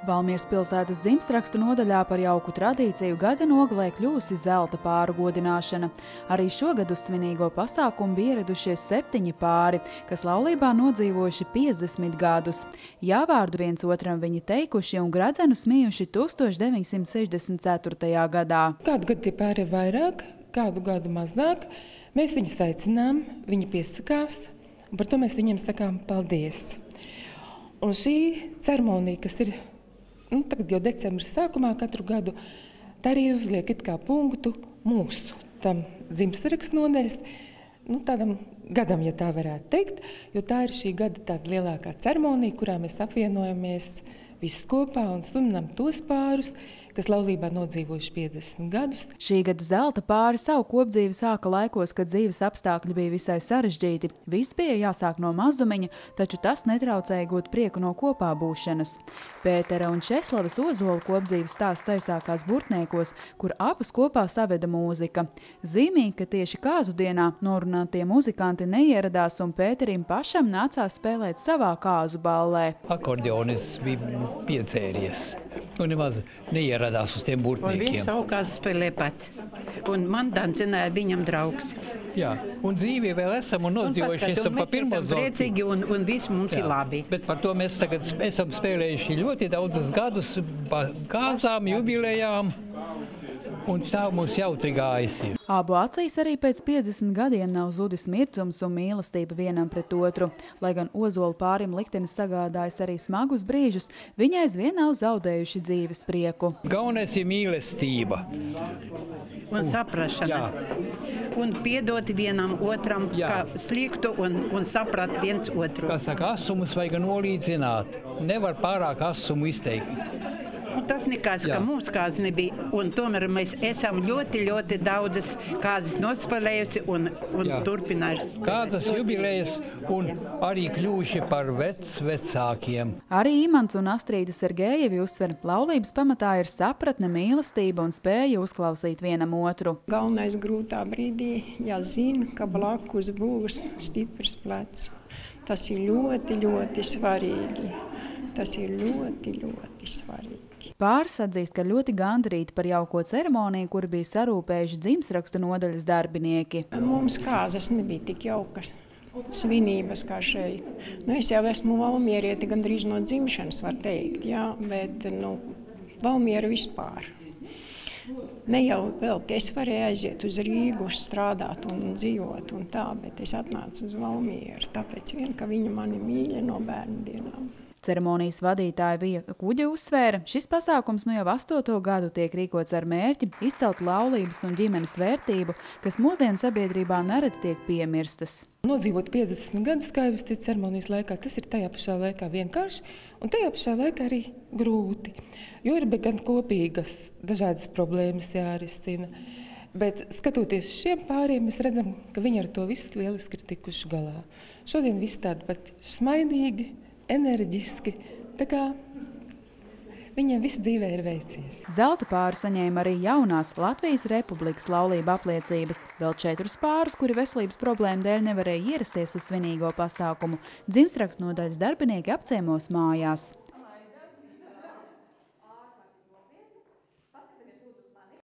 Valmieras pilsētas dzimstrakstu nodaļā par jauku tradīciju gada nogalē kļūsi zelta pāru godināšana. Arī šogad uz svinīgo pasākumu bija ieradušies 7 pāri, kas laulībā nodzīvojuši 50 gadus. Jāvārdu viens otram viņi teikuši un gradzenu smījuši 1964. gadā. Kādu gadu tie pāri ir vairāk, kādu gadu mazāk. Mēs viņus aicinām, viņi piesakās, un par to mēs viņiem sakām paldies. Un šī ceremonija, kas ir tagad jau decembra sākumā katru gadu, tā arī uzliek it kā punktu mūsu tam dzimstrakstu nodaļas, tādam gadam, ja tā varētu teikt, jo tā ir šī gada tāda lielākā ceremonija, kurā mēs apvienojamies visi kopā un svinam tos pārus, kas laulībā nodzīvojuši 50 gadus. Šī gada zelta pāri savu kopdzīvi sāka laikos, kad dzīves apstākļi bija visai sarežģīti. Viss bija jāsāk no mazumiņa, taču tas netraucēja gūt prieku no kopā būšanas. Pētera un Česlavas Ozola kopdzīves stāsts aizsākās Burtniekos, kur abus kopā saveda mūzika. Zīmīgi, ka tieši kāzu dienā norunātie muzikanti neieradās un Pēterim pašam nācās spēlēt savā kāzu ballē. Akordionis bija piecēries un nemaz neieradās uz tiem burtniekiem. Viņš savu kāzu spēlē pats. Un man dancināja viņam draugs. Jā, un dzīvē vēl esam un nozdzīvojuši esam pa pirmo zonu. Priecīgi un viss mums ir labi. Bet par to mēs tagad esam spēlējuši ļoti daudzus gadus pa kāzām, jubilejām. Un tā mums jautri gājis ir. Abu acīs arī pēc 50 gadiem nav zudis mirdzums un mīlestība vienam pret otru. Lai gan Ozola pārim liktenis sagādājas arī smagus brīžus, viņi aizvien nav zaudējuši dzīves prieku. Galvenais ir mīlestība. Un saprašana. Un piedot vienam otram, kā sliktu un saprat viens otru. Kā saka, asumus vajag nolīdzināt. Nevar pārāk asumu izteikt. Un tas nekas, ka mums kāds nebija, un tomēr mēs esam ļoti, ļoti daudzas kāzas nospēlējusi un turpinājusi. Kādas jubilejas un arī kļūši par vecākiem. Arī Imants un Astrīda Sergejevi uzsver, laulības pamatā ir sapratne, mīlestība un spēja uzklausīt vienam otru. Galvenais grūtā brīdī jāzina, ka blakus būs stiprs plecs. Tas ir ļoti, ļoti svarīgi. Tas ir ļoti, ļoti svarīgi. Pāris atzīst, ka ļoti gandarīti par jauko ceremoniju, kuru bija sarūpējuši dzimstrakstu nodaļas darbinieki. Mums kāzas nebija tik jaukas svinības kā šeit. Es jau esmu valmierieti gandrīz no dzimšanas, var teikt, bet Valmiera vispār. Ne jau vēl, es varēju aiziet uz Rīgu, strādāt un dzīvot un tā, bet es atnācu uz Valmieru, tāpēc ka viņa mani mīļa no bērnu dienām. Ceremonijas vadītāja Vija Kuģa uzsvēra, šis pasākums jau 8. gadu tiek rīkots ar mērķi izcelt laulības un ģimenes vērtību, kas mūsdienu sabiedrībā nereti tiek piemirstas. Nodzīvot 50 gadus, kā jau es teicu, ceremonijas laikā, tas ir tajā pašā laikā vienkārši un tajā pašā laikā arī grūti, jo ir gan kopīgas dažādas problēmas jārisina. Bet skatoties uz šiem pāriem, mēs redzam, ka viņi ar to visu lieliski ir tikuši galā. Šodien viss tādi pat smaidīgi, enerģiski, tā kā viņiem viss dzīvē ir veicies. Zelta pāri saņēma arī jaunās Latvijas Republikas laulība apliecības. Vēl 4 pārus, kuri veselības problēmu dēļ nevarēja ierasties uz svinīgo pasākumu, dzimstrakstu nodaļas darbinieki apciemos mājās.